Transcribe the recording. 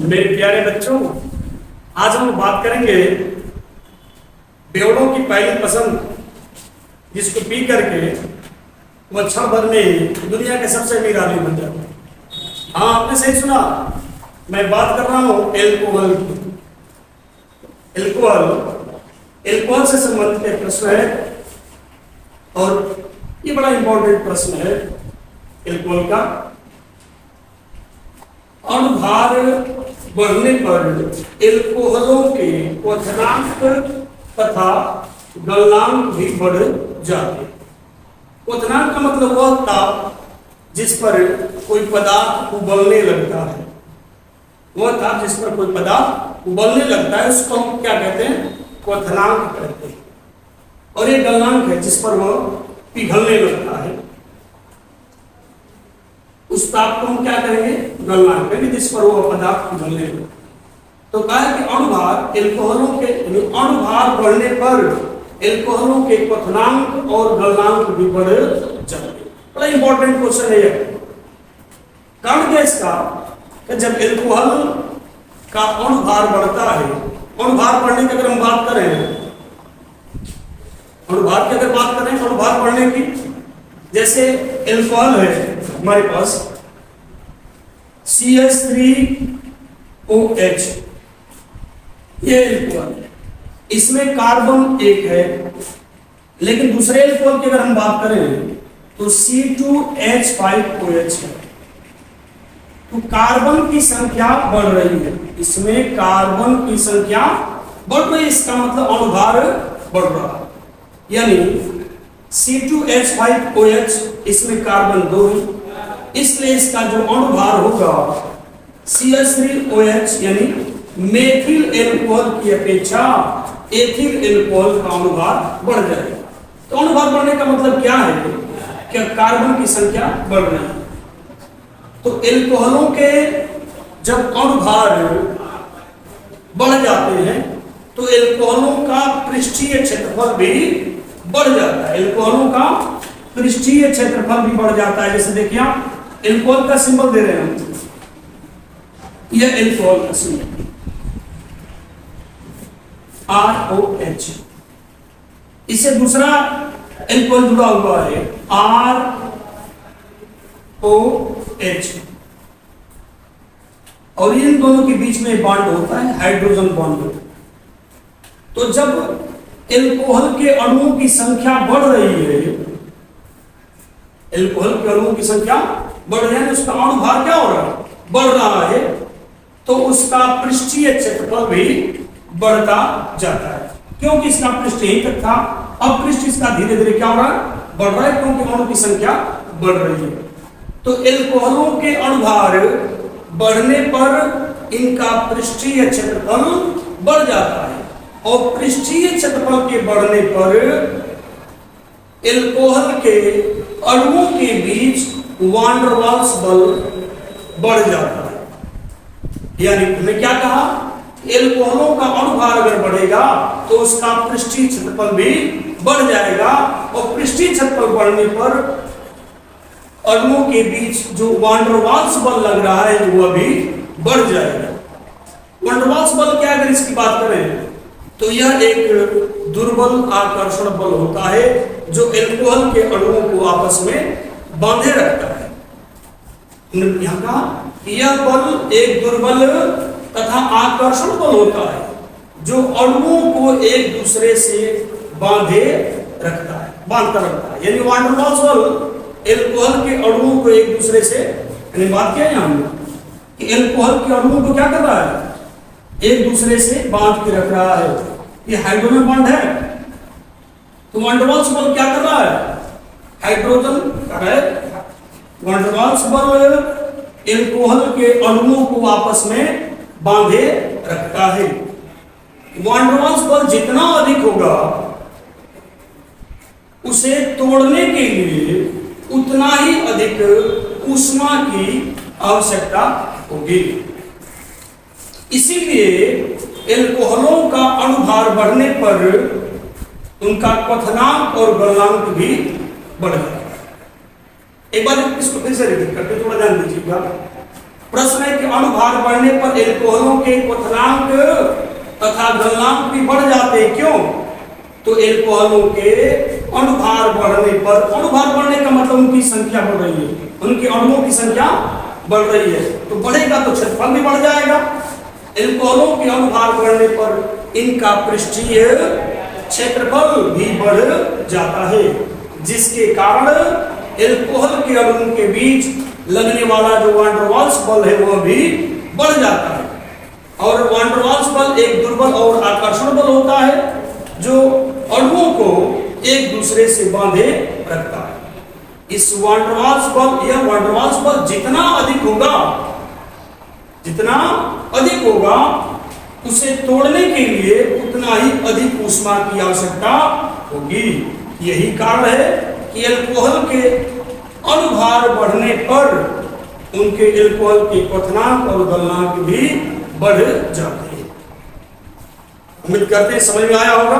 मेरे प्यारे बच्चों, आज हम बात करेंगे बेवड़ों की पहली पसंद, जिसको पी करके वो क्षण भर में दुनिया के सबसे अमीर आदमी बन जाता है। हाँ, आपने सही सुना, मैं बात कर रहा हूँ एल्कोहल की। एल्कोहल से संबंधित एक प्रश्न है और ये बड़ा इंपॉर्टेंट प्रश्न है। एल्कोहल का अणुभार बढ़ने पर एल्कोहलों के क्वथनांक तथा गलनांक भी बढ़ जाते। क्वथनांक का मतलब वह ताप जिस पर कोई पदार्थ उबलने लगता है, वह ताप जिस पर कोई पदार्थ उबलने लगता है उसको हम क्या कहते हैं? क्वथनांक कहते हैं। और ये गलनांक है जिस पर वह पिघलने लगता है, उस ताप को हम क्या करेंगे? गलनांक कहेंगे, जिस पर वह पदार्थ पिघलने लगता है। तो कहा है कि अणुभार एल्कोहलों के अणुभार बढ़ने पर एल्कोहलों के क्वथनांक और गलनांक भी बढ़ जाते। बड़ा इंपॉर्टेंट क्वेश्चन है ये। कारण क्या इसका कि जब एल्कोहल का अणुभार बढ़ता है, अणुभार बढ़ने की अगर हम बात करें, अणुभार की अगर बात करें, अणुभार बढ़ने की, जैसे एल्कोहल है हमारे पास CH3OH, ये एल्कोहल है, इसमें कार्बन एक है। लेकिन दूसरे एल्कोहल की अगर हम बात करें तो C2H5OH है। तो कार्बन की संख्या बढ़ रही है, इसमें कार्बन की संख्या बढ़ रही है, इसका मतलब अणुभार बढ़ रहा है। यानी C2H5OH, इसमें कार्बन 2 है, इसलिए इसका जो अणुभार होगा CH3OH यानी मेथिल एल्कोहल की अपेक्षा एथिल एल्कोहल का अणुभार बढ़ जाएगा। तो अणुभार बढ़ने का मतलब क्या है? कि कार्बन की संख्या बढ़ रही है। तो एल्कोहलों के जब अणुभार बढ़ जाते हैं तो एल्कोहलों का पृष्ठीय क्षेत्रफल भी बढ़ जाता है। एल्कोहलों का पृष्ठीय क्षेत्रफल भी बढ़ जाता है। जैसे देखिए, आप एल्कोहल का सिंबल दे रहे हैं, यह एल्कोहल का सिंबल ROH। इससे दूसरा एल्कोहल जुड़ा हुआ है ROH, और इन दोनों के बीच में बॉन्ड होता है, हाइड्रोजन बॉन्ड। तो जब एल्कोहल के अणुओं की संख्या बढ़ रही है, एल्कोहल के अणुओं की संख्या बढ़ रही है, उसका अणुभार क्या हो रहा है? बढ़ रहा है। तो उसका पृष्ठीय क्षेत्रफल भी बढ़ता जाता है, क्योंकि इसका पृष्ठ यहीं तक था, अब पृष्ठ इसका धीरे धीरे क्या हो रहा है? बढ़ रहा है, क्योंकि अणु की संख्या बढ़ रही है। तो एल्कोहलों के अणुभार बढ़ने पर इनका पृष्ठीय क्षेत्रफल बढ़ जाता है, और पृष्ठीय क्षेत्रफल के बढ़ने पर एल्कोहल के अणुओं के बीच वान डर वाल्स बल बढ़ जाता है। यानी हमने क्या कहा? एल्कोहलों का अणुभार अगर बढ़ेगा तो उसका पृष्ठीय क्षेत्रफल भी बढ़ जाएगा, और पृष्ठीय क्षेत्रफल बढ़ने पर अणुओं के बीच जो वान डर वाल्स बल लग रहा है वह भी बढ़ जाएगा। वान डर वाल्स बल क्या, अगर इसकी बात करें तो यह एक दुर्बल आकर्षण बल होता है जो एल्कोहल के अणुओं को आपस में बांधे रखता है। यहां कहा यह बल एक दुर्बल तथा आकर्षण बल होता है जो अणुओं को एक दूसरे से बांधे रखता है, बांधकर रखता है। यानी वान डर वाल्स बल एल्कोहल के अणुओं को एक दूसरे से, यानी बात क्या है यहां कि एल्कोहल के अणुओं को क्या कर रहा है? एक दूसरे से बांध के रख रहा है। ये हाइड्रोजन बॉन्ड है, तो वान डर वाल्स बल क्या कर रहा है? हाइड्रोजन कर रहा है। वान डर वाल्स बल एल्कोहल के अणुओं को आपस में बांधे रखता है। वान डर वाल्स बल जितना अधिक होगा उसे तोड़ने के लिए उतना ही अधिक ऊष्मा की आवश्यकता होगी। इसीलिए एल्कोहलों का अणुभार बढ़ने पर उनका क्वथनांक और गलनांक भी बढ़ जाता है। एक बार इसको फिर से रिपीट करते, थोड़ा ध्यान दीजिएगा। प्रश्न है कि अणुभार बढ़ने पर एल्कोहलों के क्वथनांक तथा गलनांक भी बढ़ जाते हैं, क्यों? तो एल्कोहलों के अणुभार बढ़ने का मतलब उनकी संख्या बढ़ रही है, उनके अणुओं की संख्या बढ़ रही है, तो बढ़ेगा तो क्षेत्रफल भी बढ़ जाएगा। एल्कोहलों के अणुभार बढ़ने पर इनका पृष्ठीय क्षेत्रफल भी बढ़ जाता है, जिसके कारण एल्कोहल के अणुओं के बीच लगने वाला जो वान डेर वाल्स बल है वह भी बढ़ जाता है। और वान डेर वाल्स बल एक दुर्बल और आकर्षण बल होता है जो अणुओं को एक दूसरे से बांधे रखता है। इस वान डेर वाल्स बल जितना अधिक होगा उसे तोड़ने के लिए उतना ही अधिक ऊष्मा की आवश्यकता होगी। यही कारण है कि एल्कोहल के अणुभार बढ़ने पर उनके एल्कोहल के क्वथनांक और गलनांक भी बढ़ जाते हैं। उम्मीद करते हैं समझ में आया होगा।